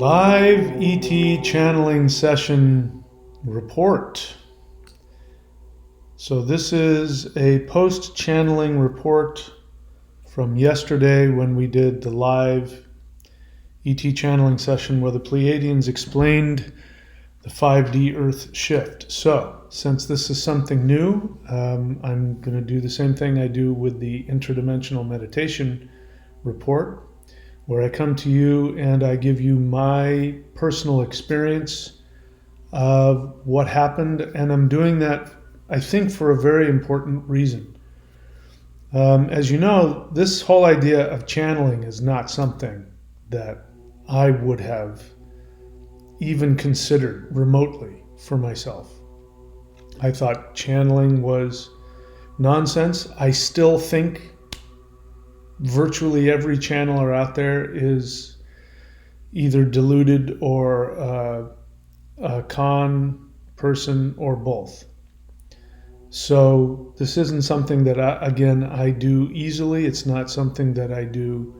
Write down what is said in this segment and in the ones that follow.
Live ET channeling session report. So this is a post-channeling report from yesterday when we did the live ET channeling session where the Pleiadians explained the 5D Earth shift. So since this is something new, I'm going to do the same thing I do with the interdimensional meditation report, where I come to you and I give you my personal experience of what happened. And I'm doing that, I think, for a very important reason. As you know, this whole idea of channeling is not something that I would have even considered remotely for myself. I thought channeling was nonsense. I still think virtually every channeler out there is either deluded or a con person or both. So this isn't something that I do easily. It's not something that I do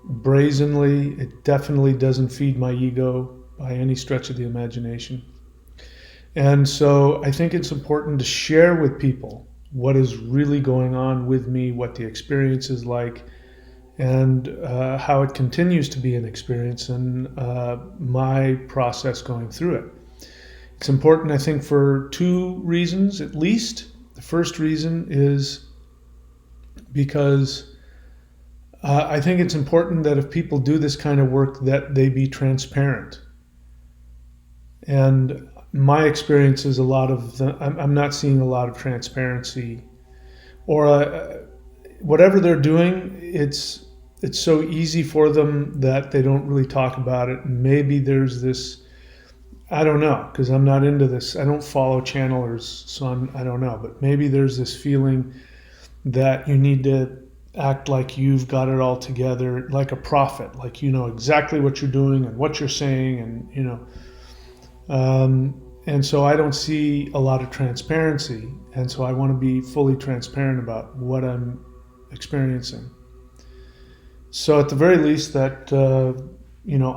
brazenly. It definitely doesn't feed my ego by any stretch of the imagination. And so I think it's important to share with people what is really going on with me, what the experience is like, and how it continues to be an experience, and my process going through it. It's important, I think, for two reasons at least. The first reason is because I think it's important that if people do this kind of work, that they be transparent. And my experience is I'm not seeing a lot of transparency, or whatever they're doing, it's so easy for them that they don't really talk about it. And maybe there's this, I don't know, because I'm not into this. I don't follow channelers, so I don't know. But maybe there's this feeling that you need to act like you've got it all together, like a prophet, like you know exactly what you're doing and what you're saying, and you know. And so I don't see a lot of transparency, and so I want to be fully transparent about what I'm experiencing. So at the very least that,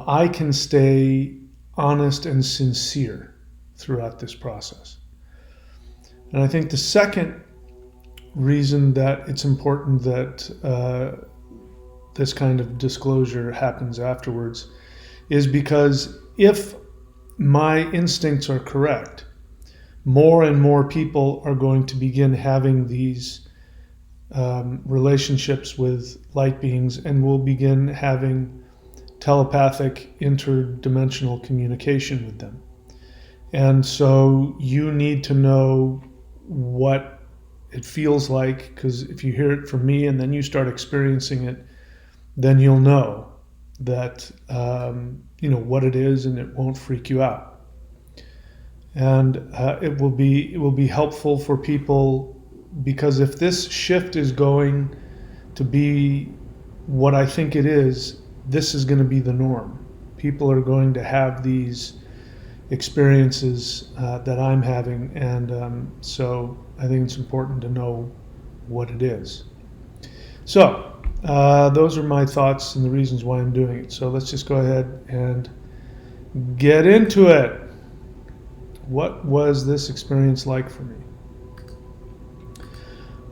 I can stay honest and sincere throughout this process. And I think the second reason that it's important that this kind of disclosure happens afterwards is because if my instincts are correct, more and more people are going to begin having these relationships with light beings, and will begin having telepathic interdimensional communication with them. And so you need to know what it feels like, because if you hear it from me and then you start experiencing it, then you'll know that what it is, and it won't freak you out. And it will be helpful for people, because if this shift is going to be what I think it is, this is going to be the norm. People are going to have these experiences that I'm having, and so I think it's important to know what it is. So those are my thoughts and the reasons why I'm doing it. So let's just go ahead and get into it. What was this experience like for me?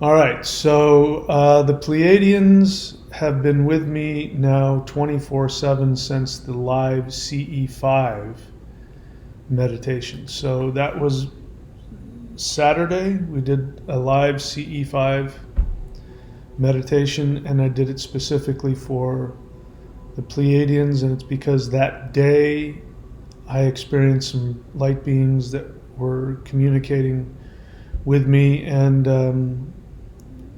All right, so the Pleiadians have been with me now 24/7 since the live CE5 meditation. So that was Saturday. We did a live CE5 meditation, and I did it specifically for the Pleiadians, and it's because that day I experienced some light beings that were communicating with me, and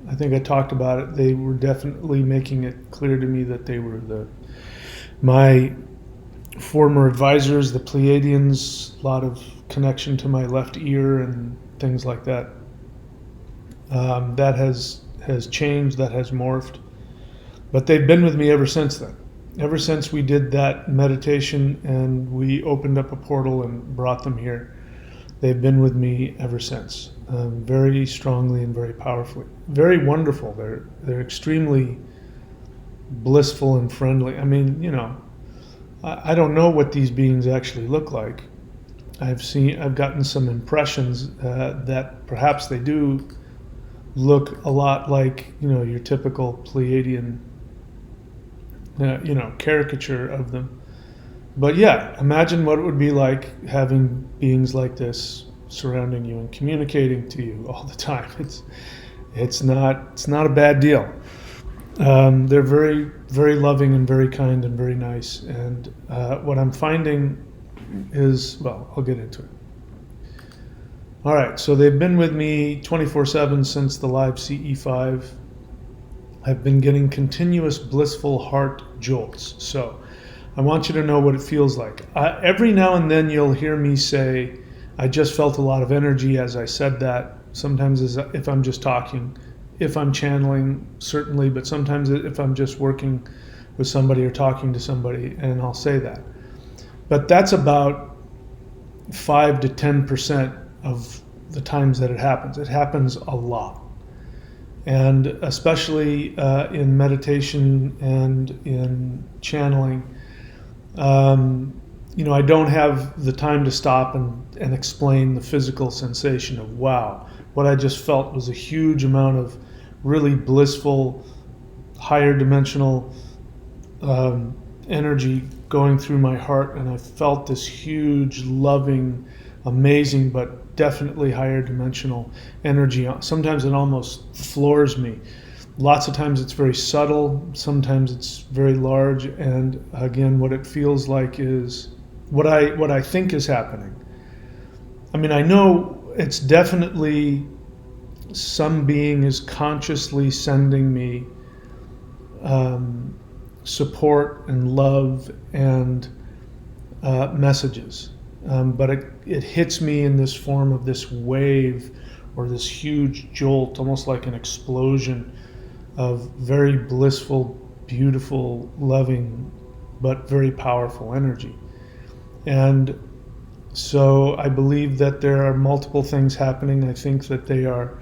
I think I talked about it. They were definitely making it clear to me that they were my former advisors, the Pleiadians. A lot of connection to my left ear and things like that. That has changed, that has morphed, but they've been with me ever since then. Ever since we did that meditation and we opened up a portal and brought them here, they've been with me ever since, very strongly and very powerfully. Very wonderful. They're extremely blissful and friendly. I mean, I don't know what these beings actually look like. I've gotten some impressions that perhaps they do look a lot like, your typical Pleiadian, caricature of them. But yeah, imagine what it would be like having beings like this surrounding you and communicating to you all the time. It's not a bad deal. They're very, very loving and very kind and very nice. And what I'm finding is, well, I'll get into it. All right, so they've been with me 24/7 since the live CE5. I've been getting continuous blissful heart jolts. So I want you to know what it feels like. Every now and then you'll hear me say, I just felt a lot of energy as I said that. Sometimes if I'm just talking, if I'm channeling, certainly, but sometimes if I'm just working with somebody or talking to somebody, and I'll say that. But that's about 5 to 10% of the times that it happens. It happens a lot. And especially in meditation and in channeling, I don't have the time to stop and explain the physical sensation of, wow, what I just felt was a huge amount of really blissful, higher dimensional energy going through my heart, and I felt this huge, loving, amazing, but definitely higher dimensional energy. Sometimes it almost floors me. Lots of times it's very subtle, sometimes it's very large, and again, what it feels like is what I think is happening. I mean, I know it's definitely some being is consciously sending me support and love and messages. But it hits me in this form of this wave or this huge jolt, almost like an explosion of very blissful, beautiful, loving, but very powerful energy. And so I believe that there are multiple things happening. I think that they are,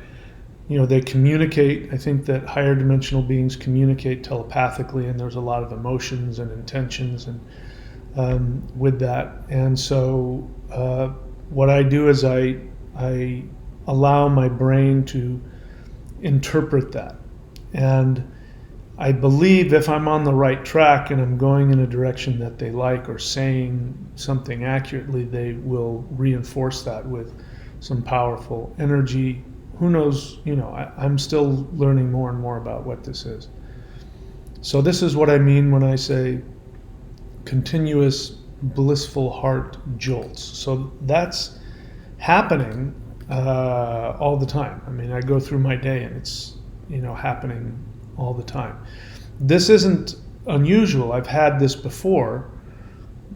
they communicate. I think that higher dimensional beings communicate telepathically, and there's a lot of emotions and intentions and with that. And so what I do is I allow my brain to interpret that. And I believe if I'm on the right track and I'm going in a direction that they like or saying something accurately, they will reinforce that with some powerful energy. Who knows, I'm still learning more and more about what this is. So this is what I mean when I say continuous blissful heart jolts. So that's happening all the time. I mean, I go through my day and it's, happening all the time. This isn't unusual. I've had this before,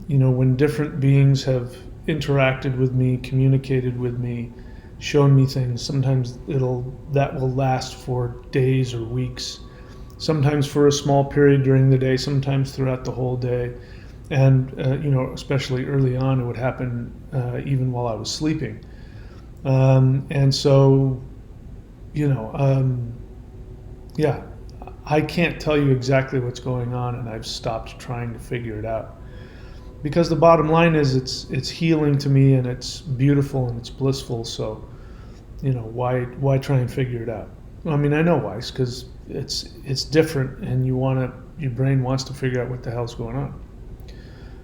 when different beings have interacted with me, communicated with me, shown me things. Sometimes that will last for days or weeks, sometimes for a small period during the day, sometimes throughout the whole day. And, especially early on, it would happen even while I was sleeping. And so, yeah, I can't tell you exactly what's going on, and I've stopped trying to figure it out. Because the bottom line is it's healing to me, and it's beautiful, and it's blissful, so, why try and figure it out? I mean, I know why. It's because it's different, and your brain wants to figure out what the hell's going on.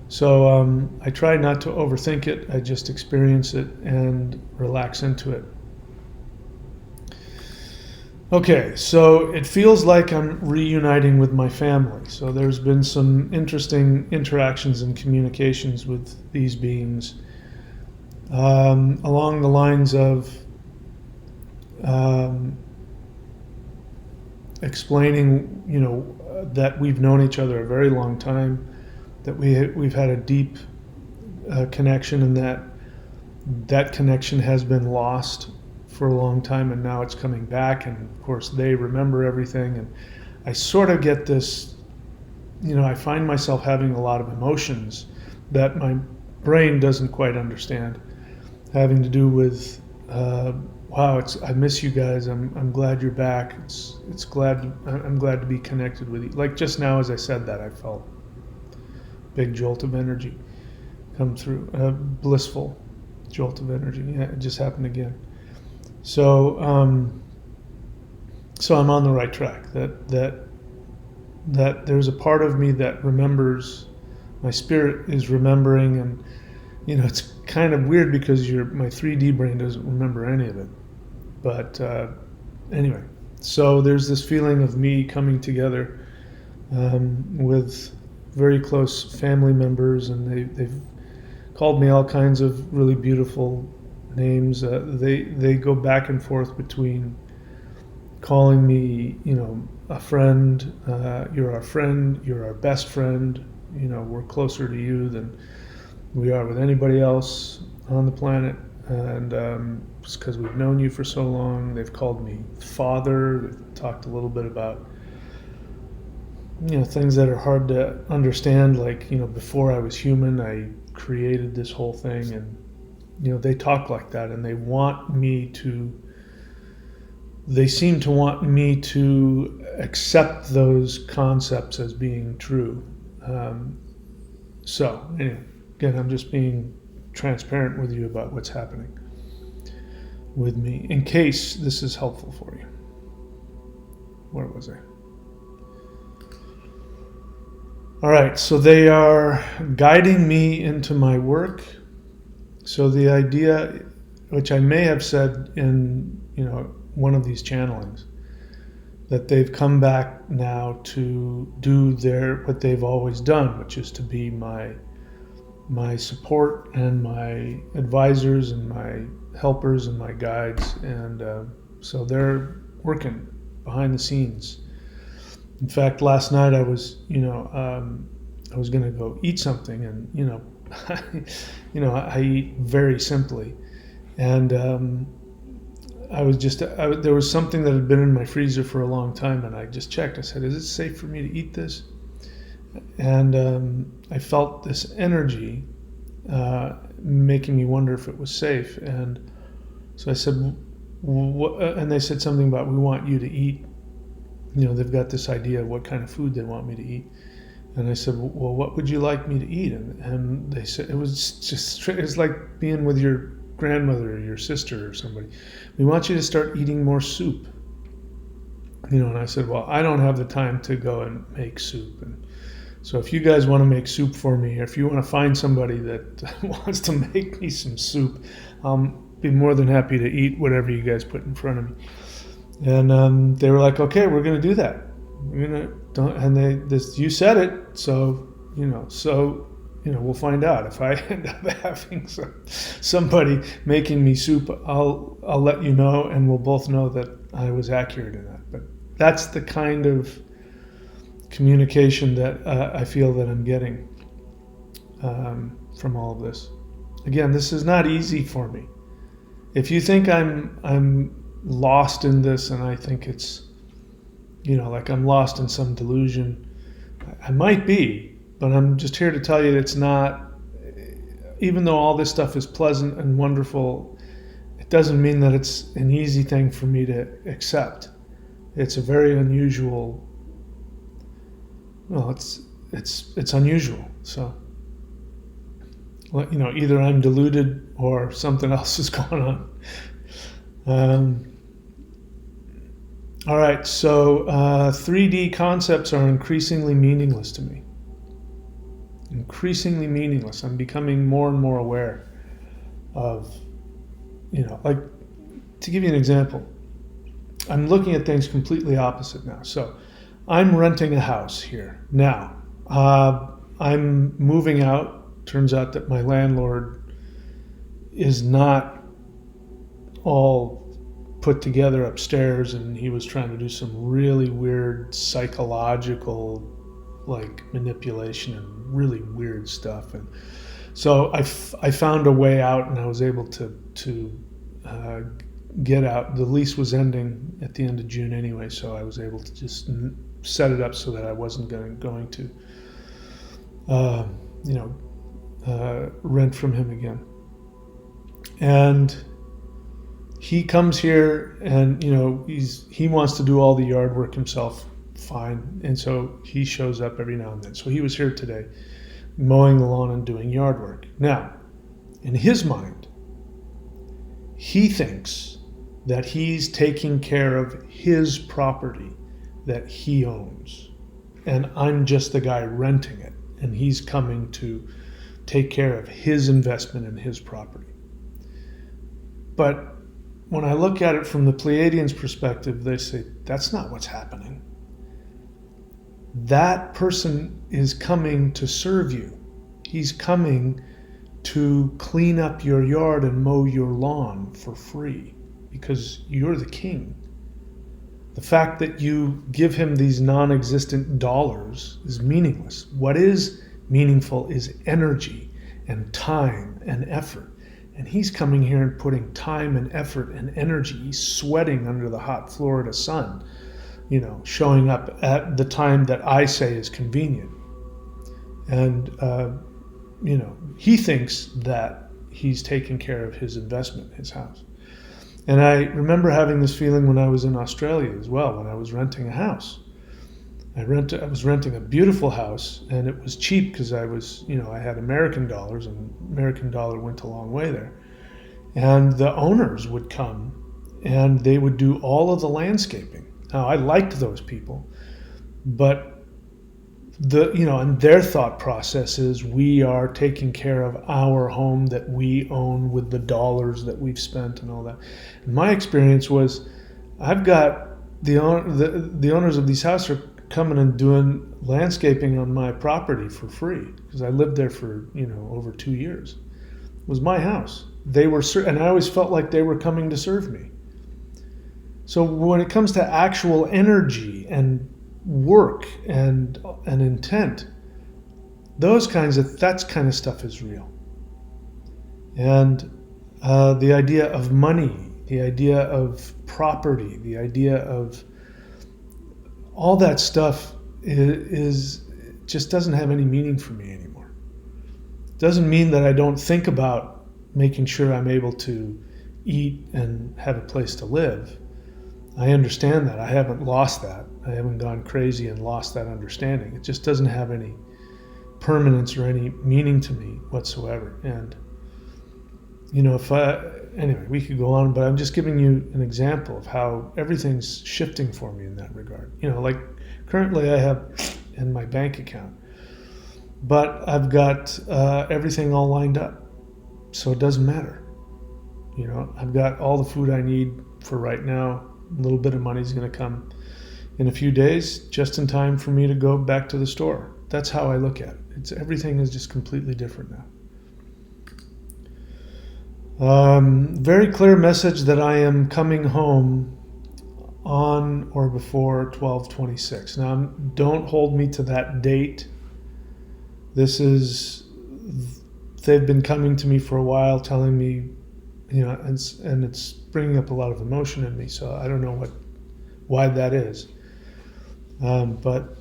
So I try not to overthink it. I just experience it and relax into it. Okay, so it feels like I'm reuniting with my family. So there's been some interesting interactions and communications with these beings along the lines of explaining, that we've known each other a very long time, that we've had a deep connection, and that connection has been lost for a long time, and now it's coming back, and of course they remember everything, and I sort of get this, I find myself having a lot of emotions that my brain doesn't quite understand, having to do with wow, I miss you guys, I'm glad you're back, I'm glad to be connected with you. Like just now as I said that, I felt big jolt of energy come through, a blissful jolt of energy. Yeah, it just happened again. So so I'm on the right track. That there's a part of me that remembers. My spirit is remembering, and it's kind of weird because my 3D brain doesn't remember any of it. But anyway, so there's this feeling of me coming together with very close family members, and they've called me all kinds of really beautiful names. They go back and forth between calling me, a friend. You're our friend. You're our best friend. We're closer to you than we are with anybody else on the planet. And it's because we've known you for so long. They've called me father. They've talked a little bit about things that are hard to understand, like before I was human, I created this whole thing, and they talk like that, and they seem to want me to accept those concepts as being true. So anyway, again, I'm just being transparent with you about what's happening with me, in case this is helpful for you. Where was I? All right, so they are guiding me into my work. So the idea, which I may have said in one of these channelings, that they've come back now to do what they've always done, which is to be my support and my advisors and my helpers and my guides, and so they're working behind the scenes. In fact, last night I was I was going to go eat something, and I eat very simply, and there was something that had been in my freezer for a long time, and I just checked. I said, "Is it safe for me to eat this?" And I felt this energy making me wonder if it was safe, and so I said, and they said something about, "We want you to eat." They've got this idea of what kind of food they want me to eat. And I said, "Well, what would you like me to eat?" And they said, it was like being with your grandmother or your sister or somebody. "We want you to start eating more soup." And I said, "Well, I don't have the time to go and make soup. And so if you guys want to make soup for me, or if you want to find somebody that wants to make me some soup, I'll be more than happy to eat whatever you guys put in front of me." And they were like, "Okay, we're going to do that. You said it, so we'll find out. If I end up having somebody making me soup, I'll let you know, and we'll both know that I was accurate in that." But that's the kind of communication that I feel that I'm getting from all of this. Again, this is not easy for me. If you think I'm lost in this, and I think it's like I'm lost in some delusion, I might be, but I'm just here to tell you it's not. Even though all this stuff is pleasant and wonderful, it doesn't mean that it's an easy thing for me to accept. It's a very unusual. Well, it's unusual. So either I'm deluded or something else is going on. All right, so 3D concepts are increasingly meaningless to me. Increasingly meaningless. I'm becoming more and more aware of, like, to give you an example, I'm looking at things completely opposite now. So I'm renting a house here. Now, I'm moving out. Turns out that my landlord is not all put together upstairs, and he was trying to do some really weird psychological manipulation and really weird stuff. And so I found a way out, and I was able to get out. The lease was ending at the end of June anyway, so I was able to just set it up so that I wasn't going to rent from him again. And he comes here, and he wants to do all the yard work himself, fine. And so he shows up every now and then. So he was here today. mowing the lawn and doing yard work. Now, in his mind, he thinks that he's taking care of his property that he owns, and I'm just the guy renting it, and he's coming to take care of his investment in his property. But when I look at it from the Pleiadians' perspective, they say, that's not what's happening. That person is coming to serve you. He's coming to clean up your yard and mow your lawn for free because you're the king. The fact that you give him these non-existent dollars is meaningless. What is meaningful is energy and time and effort. And he's coming here and putting time and effort and energy. He's sweating under the hot Florida sun, showing up at the time that I say is convenient. And, he thinks that he's taking care of his investment, his house. And I remember having this feeling when I was in Australia as well, when I was renting a house. I was renting a beautiful house, and it was cheap because I had American dollars, and American dollar went a long way there. And the owners would come, and they would do all of the landscaping. Now, I liked those people, but and their thought process is we are taking care of our home that we own with the dollars that we've spent and all that. And my experience was, I've got the owners of these houses are coming and doing landscaping on my property for free because I lived there for over 2 years. It was my house. They were, and I always felt like they were coming to serve me. So when it comes to actual energy and work and intent, that kind of stuff is real. And the idea of money, the idea of property, the idea of all that stuff is just doesn't have any meaning for me anymore. It doesn't mean that I don't think about making sure I'm able to eat and have a place to live. I understand that. I haven't lost that. I haven't gone crazy and lost that understanding. It just doesn't have any permanence or any meaning to me whatsoever. And, anyway, we could go on, but I'm just giving you an example of how everything's shifting for me in that regard. Like currently I have in my bank account, but I've got everything all lined up. So it doesn't matter. I've got all the food I need for right now. A little bit of money is going to come in a few days, just in time for me to go back to the store. That's how I look at it. Everything is just completely different now. Very clear message that I am coming home on or before 12/26. Now, don't hold me to that date. They've been coming to me for a while, telling me, and it's bringing up a lot of emotion in me. So I don't know why that is. But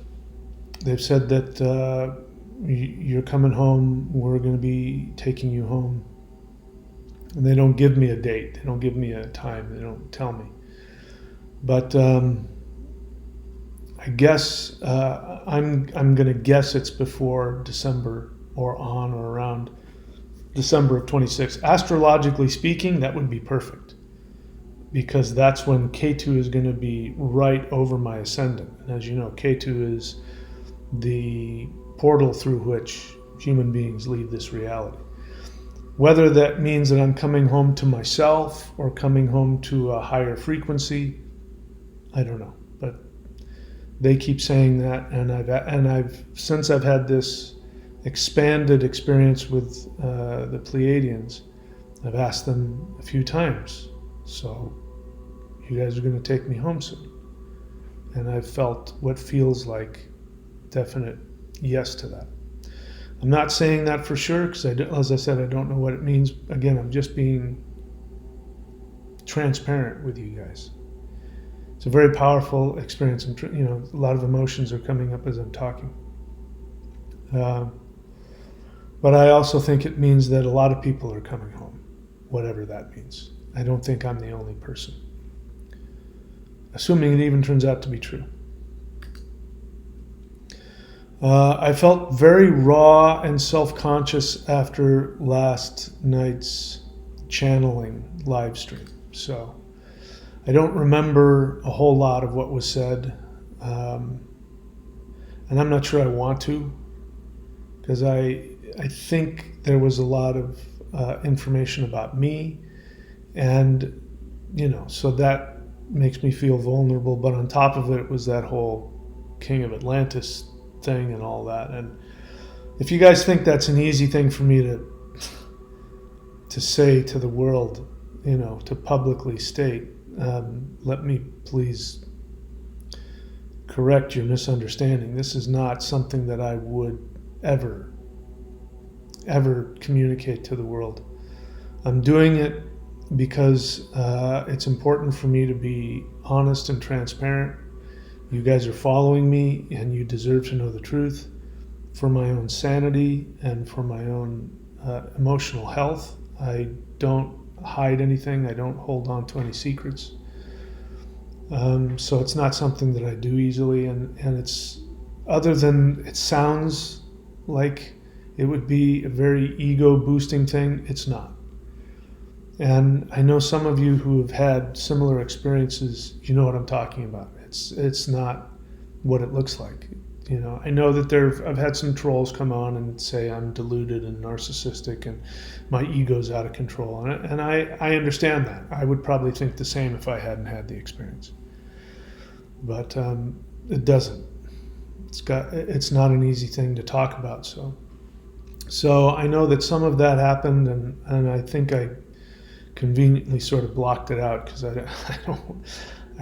they've said that you're coming home. We're going to be taking you home. And they don't give me a date. They don't give me a time. They don't tell me. But I guess I'm going to guess it's before December or on or around December of 26. Astrologically speaking, that would be perfect, because that's when K2 is going to be right over my ascendant. And as you know, K2 is the portal through which human beings leave this reality. Whether that means that I'm coming home to myself or coming home to a higher frequency, I don't know. But they keep saying that, and since I've had this expanded experience with the Pleiadians, I've asked them a few times, so you guys are going to take me home soon? And I've felt what feels like definite yes to that. I'm not saying that for sure, because as I said, I don't know what it means. Again, I'm just being transparent with you guys. It's a very powerful experience, and a lot of emotions are coming up as I'm talking. But I also think it means that a lot of people are coming home, whatever that means. I don't think I'm the only person, assuming it even turns out to be true. I felt very raw and self-conscious after last night's channeling live stream. So I don't remember a whole lot of what was said. And I'm not sure I want to, because I think there was a lot of information about me, and so that makes me feel vulnerable. But on top of it, it was that whole King of Atlantis thing and all that. And if you guys think that's an easy thing for me to say to the world, to publicly state, let me please correct your misunderstanding. This is not something that I would ever communicate to the world. I'm doing it because it's important for me to be honest and transparent. You guys are following me, and you deserve to know the truth for my own sanity and for my own emotional health. I don't hide anything. I don't hold on to any secrets. So it's not something that I do easily, and it's, other than it sounds like it would be a very ego boosting thing, it's not. And I know some of you who have had similar experiences, you know what I'm talking about. It's not what it looks like. I know that I've had some trolls come on and say I'm deluded and narcissistic and my ego's out of control. And I understand that. I would probably think the same if I hadn't had the experience. But it doesn't. It's not an easy thing to talk about. So I know that some of that happened, and I think I conveniently sort of blocked it out because I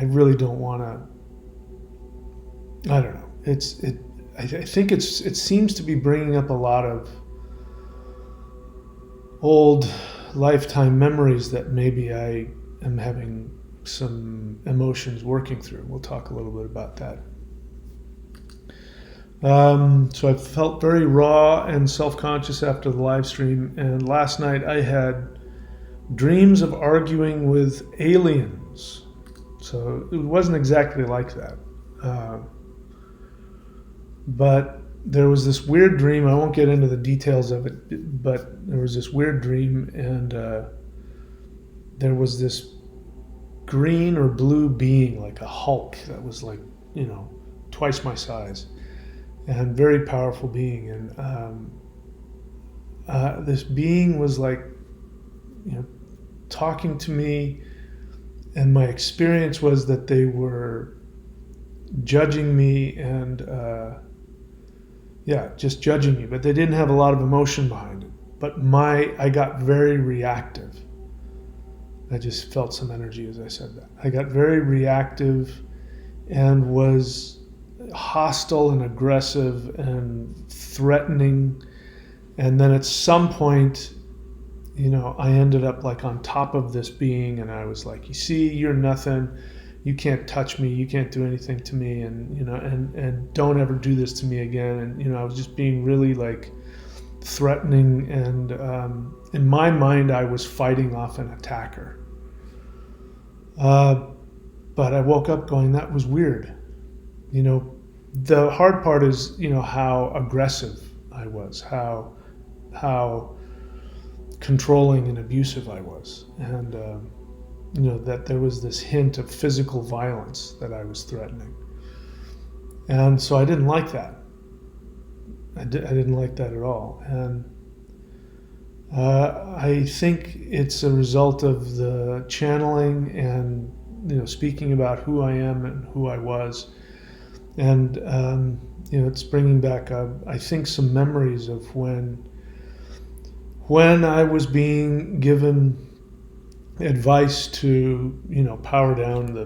really don't want to. I don't know. I think it seems to be bringing up a lot of old lifetime memories that maybe I am having some emotions working through. We'll talk a little bit about that. So I felt very raw and self-conscious after the live stream, and last night I had dreams of arguing with aliens. So it wasn't exactly like that. But there was this weird dream. I won't get into the details of it, but there was this weird dream, and there was this green or blue being, like a Hulk, that was like, twice my size, and very powerful being. And this being was like, talking to me, and my experience was that they were judging me and just judging me, but they didn't have a lot of emotion behind it. But I got very reactive. I just felt some energy as I said that. I got very reactive and was hostile and aggressive and threatening. And then at some point, I ended up like on top of this being, and I was like, you see, you're nothing. You can't touch me. You can't do anything to me. And, and don't ever do this to me again. And, I was just being really like threatening. And in my mind, I was fighting off an attacker. But I woke up going, that was weird. The hard part is, how aggressive I was, how controlling and abusive I was. And, that there was this hint of physical violence that I was threatening. And so I didn't like that. I didn't like that at all. And I think it's a result of the channeling and, speaking about who I am and who I was. And, it's bringing back, I think, some memories of when I was being given advice to power down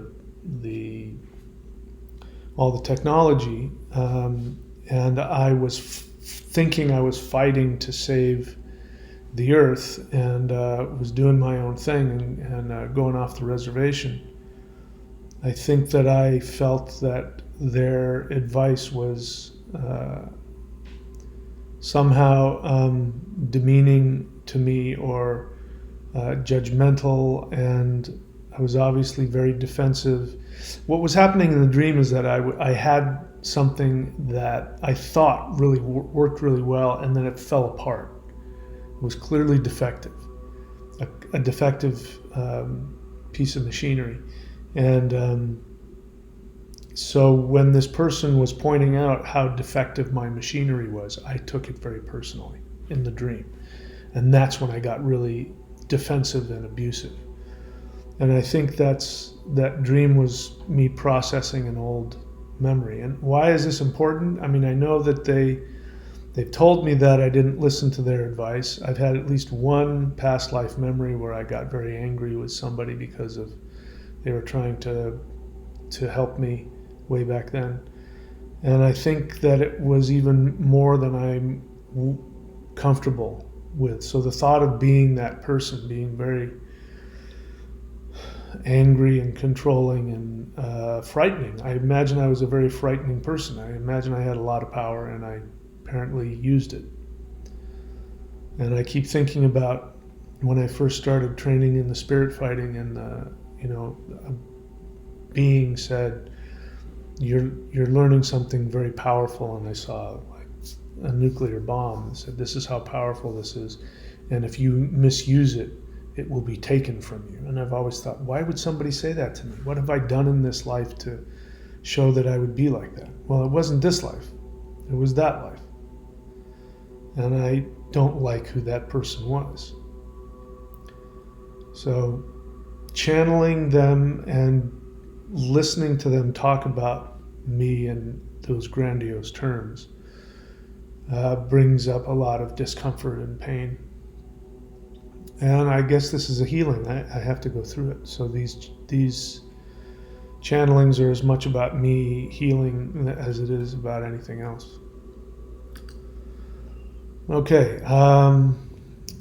all the technology, and I was thinking I was fighting to save the earth, and was doing my own thing and going off the reservation. I think that I felt that their advice was somehow demeaning to me, or judgmental, and I was obviously very defensive. What was happening in the dream is that I had something that I thought really worked really well, and then it fell apart. It was clearly defective, a defective piece of machinery. And so when this person was pointing out how defective my machinery was, I took it very personally in the dream. And that's when I got really defensive and abusive. And I think that dream was me processing an old memory. And why is this important? I mean, I know that they've told me that I didn't listen to their advice. I've had at least one past life memory where I got very angry with somebody because they were trying to help me way back then. And I think that it was even more than I'm comfortable with. So the thought of being that person, being very angry and controlling and frightening. I imagine I was a very frightening person. I imagine I had a lot of power, and I apparently used it. And I keep thinking about when I first started training in the spirit fighting, and a being said, "You're learning something very powerful," and I saw like a nuclear bomb and said, "This is how powerful this is, and if you misuse it, it will be taken from you." And I've always thought, why would somebody say that to me? What have I done in this life to show that I would be like that? Well, it wasn't this life. It was that life. And I don't like who that person was. So channeling them and listening to them talk about me in those grandiose terms brings up a lot of discomfort and pain. And I guess this is a healing. I have to go through it. So these channelings are as much about me healing as it is about anything else. Okay.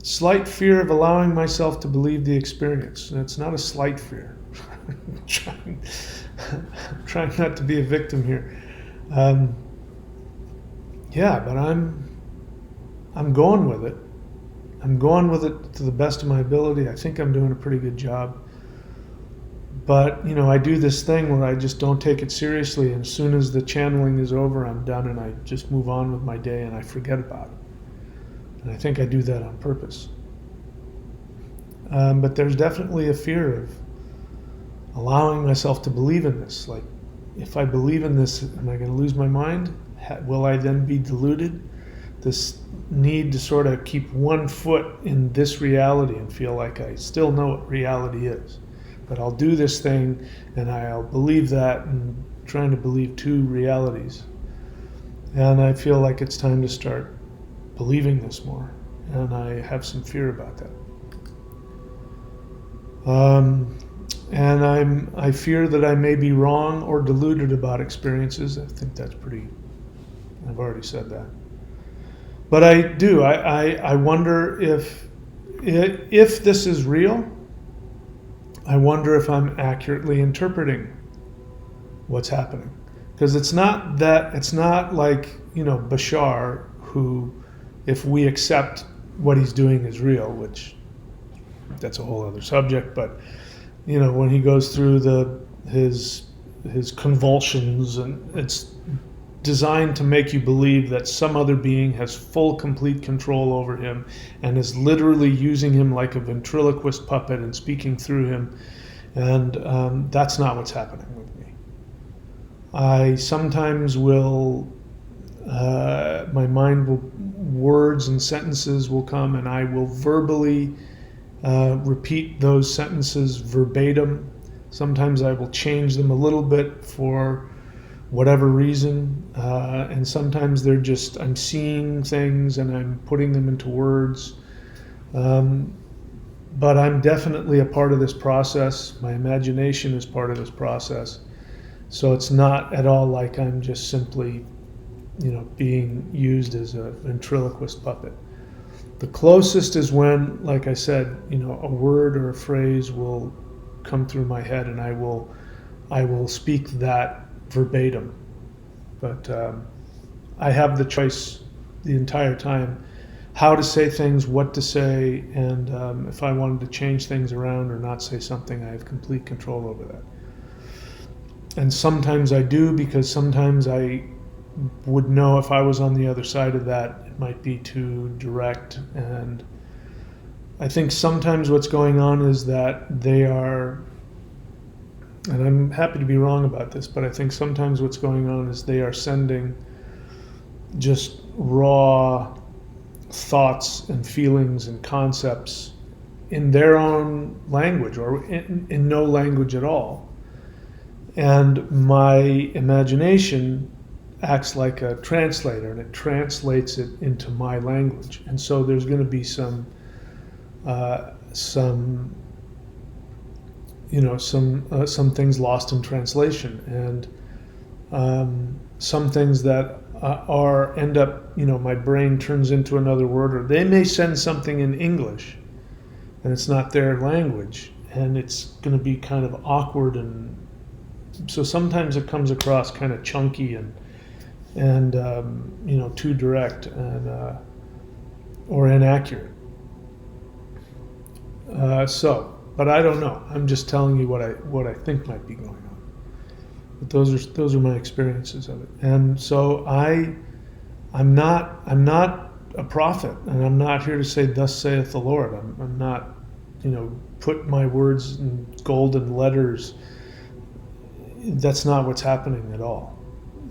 Slight fear of allowing myself to believe the experience. And it's not a slight fear. I'm trying not to be a victim here. Yeah, but I'm going with it. I'm going with it to the best of my ability. I think I'm doing a pretty good job. But, I do this thing where I just don't take it seriously. And as soon as the channeling is over, I'm done, and I just move on with my day and I forget about it. And I think I do that on purpose. But there's definitely a fear of allowing myself to believe in this. Like, if I believe in this, am I going to lose my mind? Will I then be deluded? This need to sort of keep one foot in this reality and feel like I still know what reality is. But I'll do this thing and I'll believe that, and trying to believe two realities. And I feel like it's time to start believing this more. And I have some fear about that. And I fear that I may be wrong or deluded about experiences. I think that's I've already said that. But I do. I wonder if this is real. I wonder if I'm accurately interpreting what's happening, because it's not like Bashar, who, if we accept what he's doing is real, which that's a whole other subject. But when he goes through his convulsions, and it's designed to make you believe that some other being has full, complete control over him and is literally using him like a ventriloquist puppet and speaking through him. And that's not what's happening with me. I sometimes will, my mind will, words and sentences will come, and I will verbally repeat those sentences verbatim. Sometimes I will change them a little bit for whatever reason, and sometimes I'm seeing things and I'm putting them into words, but I'm definitely a part of this process. My imagination is part of this process, so it's not at all like I'm just simply being used as a ventriloquist puppet. The closest is when, like I said, a word or a phrase will come through my head, and I will speak that verbatim. But I have the choice the entire time how to say things, what to say, and if I wanted to change things around or not say something, I have complete control over that. And sometimes I do, because sometimes I would know if I was on the other side of that, it might be too direct. And I think sometimes what's going on is that they are, and I'm happy to be wrong about this, but I think sometimes what's going on is they are sending just raw thoughts and feelings and concepts in their own language, or in no language at all. And my imagination acts like a translator, and it translates it into my language. And so there's going to be some things lost in translation, and some things that end up, my brain turns into another word, or they may send something in English, and it's not their language, and it's going to be kind of awkward, and so sometimes it comes across kind of chunky and too direct and or inaccurate. But I don't know. I'm just telling you what I think might be going on. But those are my experiences of it. And so I'm not a prophet, and I'm not here to say, "Thus saith the Lord." I'm not, put my words in golden letters. That's not what's happening at all.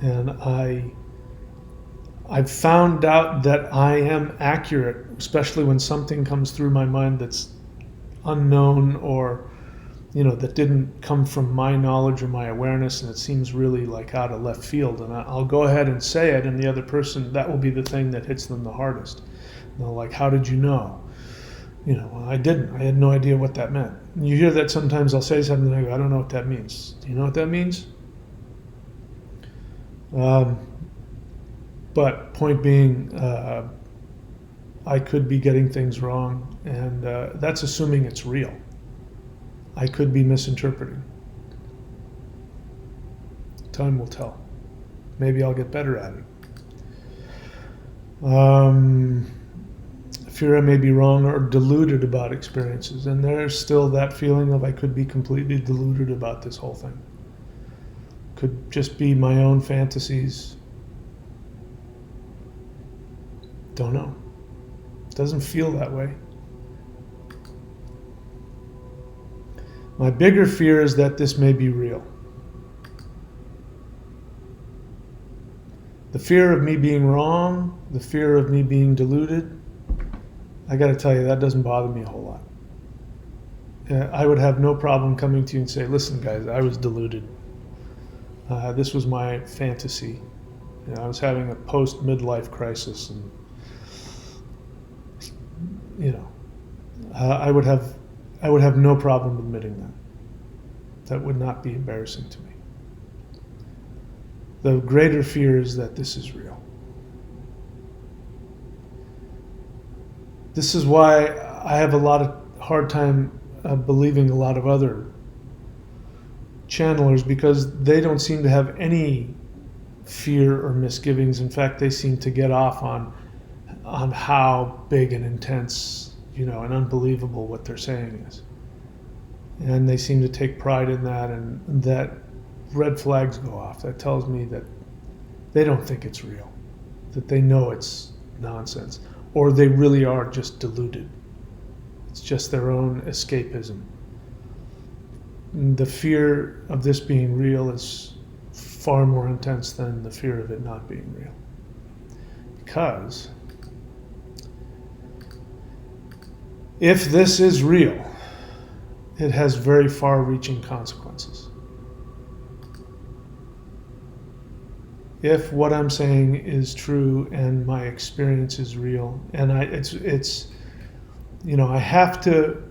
And I've found out that I am accurate, especially when something comes through my mind that's unknown, or that didn't come from my knowledge or my awareness, and it seems really like out of left field, and I'll go ahead and say it, and the other person, that will be the thing that hits them the hardest. And they're like, "How did you know?" I didn't. I had no idea what that meant. And you hear that sometimes. I'll say something and I go, "I don't know what that means." Do you know what that means? But point being, I could be getting things wrong, and that's assuming it's real. I could be misinterpreting. Time will tell. Maybe I'll get better at it. Fear I may be wrong or deluded about experiences, and there's still that feeling of I could be completely deluded about this whole thing. Could just be my own fantasies. Don't know. Doesn't feel that way. My bigger fear is that this may be real. The fear of me being wrong, the fear of me being deluded, I got to tell you, that doesn't bother me a whole lot. I would have no problem coming to you and say, "Listen, guys, I was deluded. This was my fantasy. I was having a post-midlife crisis, and I would have no problem admitting that. That would not be embarrassing to me. The greater fear is that this is real. This is why I have a lot of hard time believing a lot of other channelers, because they don't seem to have any fear or misgivings. In fact, they seem to get off on how big and intense, and unbelievable what they're saying is. And they seem to take pride in that, and that red flags go off. That tells me that they don't think it's real, that they know it's nonsense, or they really are just deluded. It's just their own escapism. The fear of this being real is far more intense than the fear of it not being real. Because if this is real, it has very far-reaching consequences. If what I'm saying is true and my experience is real, and I have to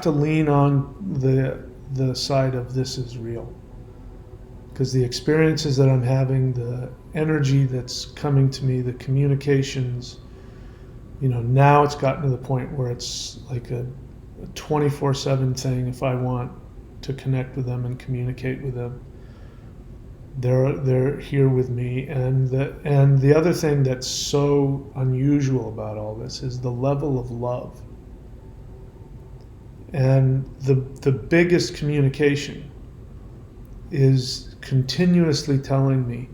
lean on the side of this is real, because the experiences that I'm having, the energy that's coming to me, the communications, now it's gotten to the point where it's like a 24/7 thing. If I want to connect with them and communicate with them, They're here with me, and the other thing that's so unusual about all this is the level of love. And the biggest communication is continuously telling me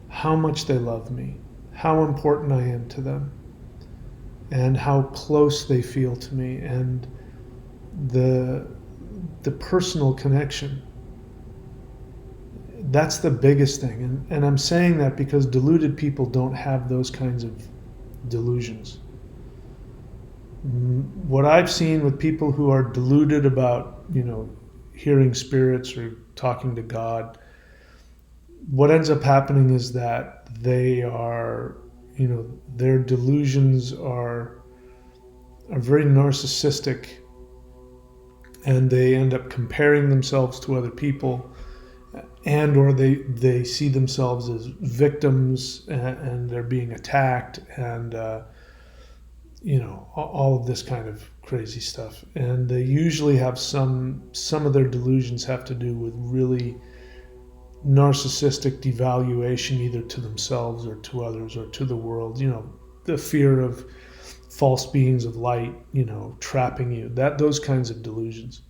how much they love me, how important I am to them, and how close they feel to me, and the personal connection. That's the biggest thing. And I'm saying that because deluded people don't have those kinds of delusions. What I've seen with people who are deluded about, hearing spirits or talking to God, what ends up happening is that they are, their delusions are very narcissistic, and they end up comparing themselves to other people, and or they see themselves as victims, and they're being attacked, and all of this kind of crazy stuff. And they usually have some of their delusions have to do with really narcissistic devaluation, either to themselves or to others or to the world. The fear of false beings of light, trapping you, those kinds of delusions.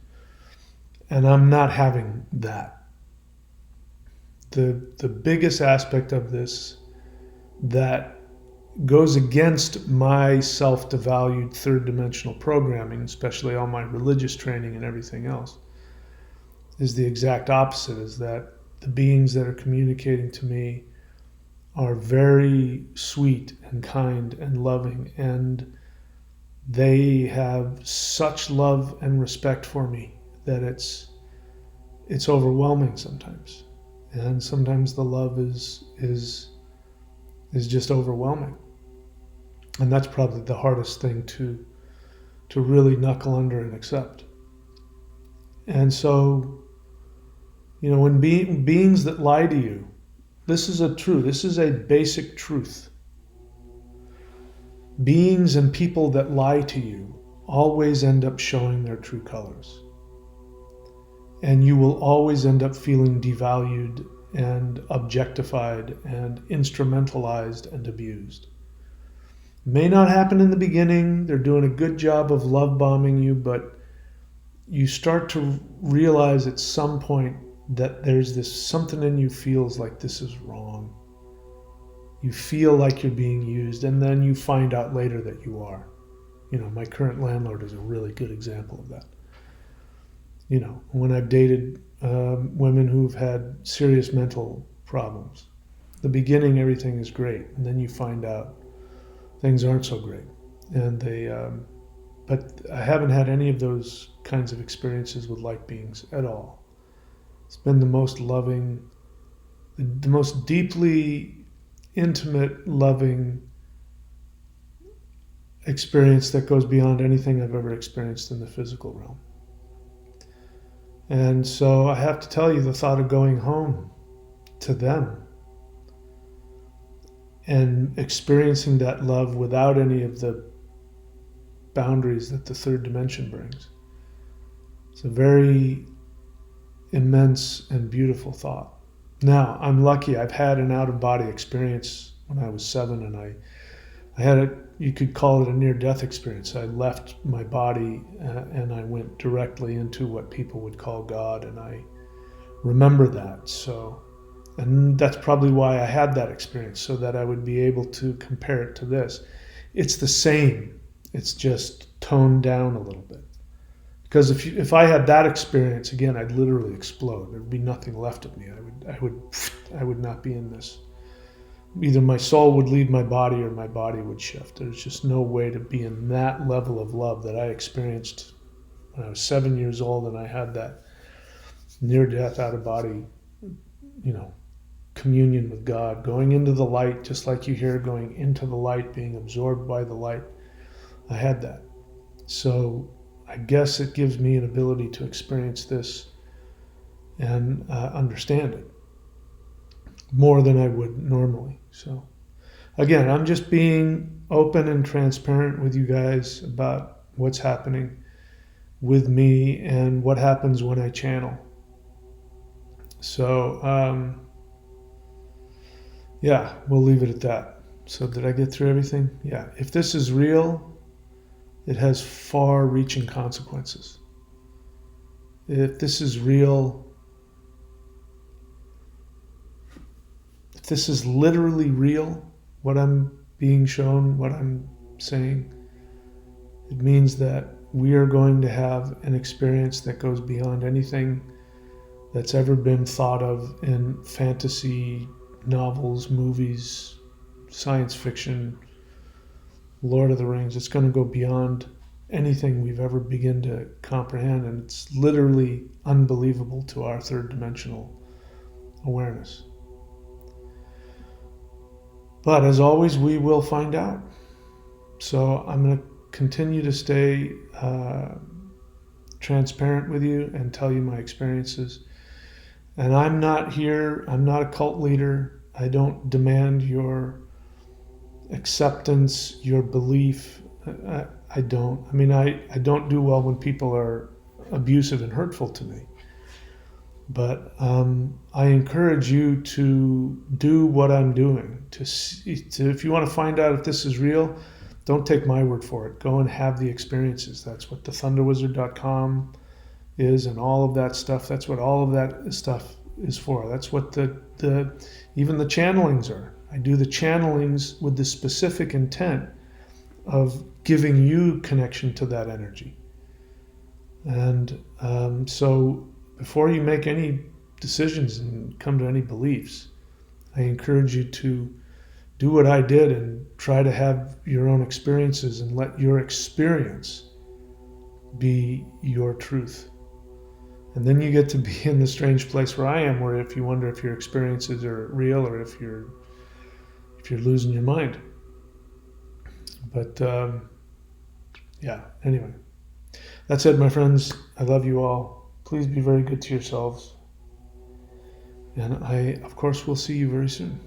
And I'm not having that. The biggest aspect of this that goes against my self-devalued third dimensional programming, especially all my religious training and everything else, is the exact opposite, is that the beings that are communicating to me are very sweet and kind and loving, and they have such love and respect for me that it's overwhelming sometimes. And sometimes the love is just overwhelming. And that's probably the hardest thing to really knuckle under and accept. And so, when beings that lie to you, this is a basic truth. Beings and people that lie to you always end up showing their true colors. And you will always end up feeling devalued and objectified and instrumentalized and abused. May not happen in the beginning. They're doing a good job of love bombing you, but you start to realize at some point that there's this something in you feels like this is wrong. You feel like you're being used, and then you find out later that you are. My current landlord is a really good example of that. When I've dated women who've had serious mental problems, the beginning everything is great, and then you find out things aren't so great. And but I haven't had any of those kinds of experiences with light beings at all. It's been the most loving, the most deeply intimate, loving experience that goes beyond anything I've ever experienced in the physical realm. And so I have to tell you, the thought of going home to them and experiencing that love without any of the boundaries that the third dimension brings, it's a very immense and beautiful thought. Now, I'm lucky. I've had an out-of-body experience when I was 7, and I had you could call it a near-death experience. I left my body and I went directly into what people would call God, and I remember that. And that's probably why I had that experience, so that I would be able to compare it to this. It's the same. It's just toned down a little bit. Because if I had that experience again, I'd literally explode. There'd be nothing left of me. I would not be in this. Either my soul would leave my body or my body would shift. There's just no way to be in that level of love that I experienced when I was 7 years old, and I had that near-death, out-of-body, communion with God, going into the light, just like you hear, going into the light, being absorbed by the light. I had that. So I guess it gives me an ability to experience this and understand it more than I would normally. So again, I'm just being open and transparent with you guys about what's happening with me and what happens when I channel. So Yeah, we'll leave it at that. So did I get through everything? Yeah. If this is real, it has far-reaching consequences. If this is real, if this is literally real, what I'm being shown, what I'm saying, it means that we are going to have an experience that goes beyond anything that's ever been thought of in fantasy novels, movies, science fiction, Lord of the Rings. It's going to go beyond anything we've ever begun to comprehend, and it's literally unbelievable to our third dimensional awareness. But as always, we will find out. So I'm going to continue to stay transparent with you and tell you my experiences. And I'm not here, I'm not a cult leader. I don't demand your acceptance, your belief. I don't. I mean, I don't do well when people are abusive and hurtful to me. But I encourage you to do what I'm doing. If you want to find out if this is real, don't take my word for it. Go and have the experiences. That's what thethunderwizard.com is, and all of that stuff. That's what all of that stuff is for. That's what the even the channelings are. I do the channelings with the specific intent of giving you connection to that energy. And so before you make any decisions and come to any beliefs, I encourage you to do what I did and try to have your own experiences and let your experience be your truth. And then you get to be in the strange place where I am, where if you wonder if your experiences are real or if you're losing your mind. But yeah, anyway. That said, my friends, I love you all. Please be very good to yourselves. And I, of course, will see you very soon.